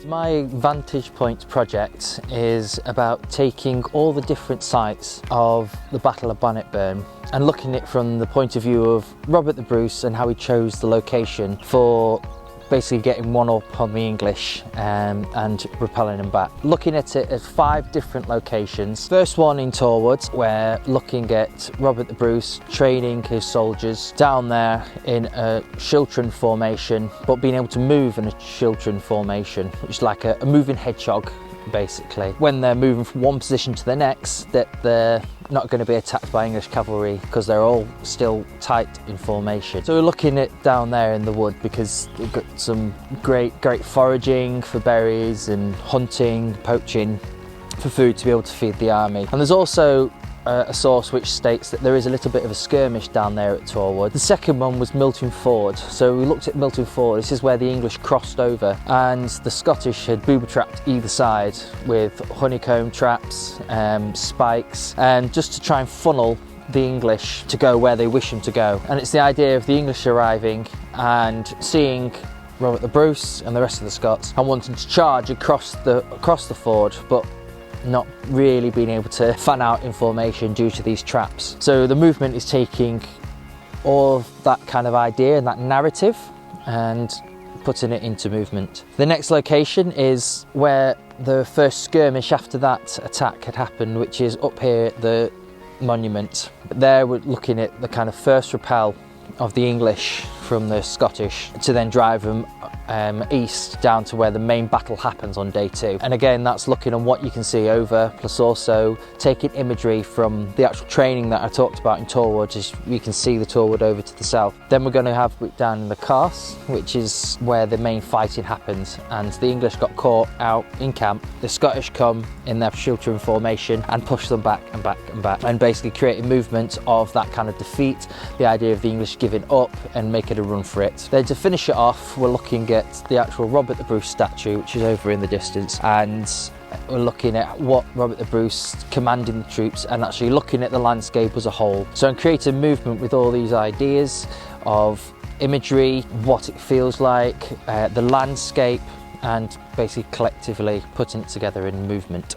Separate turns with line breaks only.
My Vantage Points project is about taking all the different sites of the Battle of Bannockburn and looking at it from the point of view of Robert the Bruce and how he chose the location for basically getting one up on the English and repelling them back. Looking at it at 5 different locations. First one in Torwood, where looking at Robert the Bruce training his soldiers down there in a Chiltern formation, but being able to move in a Chiltern formation, which is like a moving hedgehog basically. When they're moving from one position to the next, that they're not going to be attacked by English cavalry because they're all still tight in formation. So we're looking at down there in the wood because we've got some great foraging for berries and hunting, poaching for food to be able to feed the army. And there's also a source which states that there is a little bit of a skirmish down there at Torwood. The second one was Milton Ford. So we looked at Milton Ford. This is where the English crossed over and the Scottish had booby trapped either side with honeycomb traps, spikes, and just to try and funnel the English to go where they wish them to go. And it's the idea of the English arriving and seeing Robert the Bruce and the rest of the Scots and wanting to charge across the ford, but not really being able to fan out in formation due to these traps. So the movement is taking all of that kind of idea and that narrative and putting it into movement. The next location is where the first skirmish after that attack had happened, which is up here at the monument. There we're looking at the kind of first repel of the English from the Scottish to then drive them east down to where the main battle happens on day 2. And again, that's looking on what you can see over, plus also taking imagery from the actual training that I talked about in Torwood, as you can see the Torwood over to the south. Then we're going to have it down in the Carse, which is where the main fighting happens, and the English got caught out in camp. The Scottish come in their Chiltern formation and push them back and back and back, and basically creating movement of that kind of defeat, the idea of the English giving up and making a run for it. Then to finish it off, we're looking at the actual Robert the Bruce statue, which is over in the distance, and we're looking at what Robert the Bruce commanding the troops and actually looking at the landscape as a whole. So I'm creating movement with all these ideas of imagery, what it feels like, the landscape, and basically collectively putting it together in movement.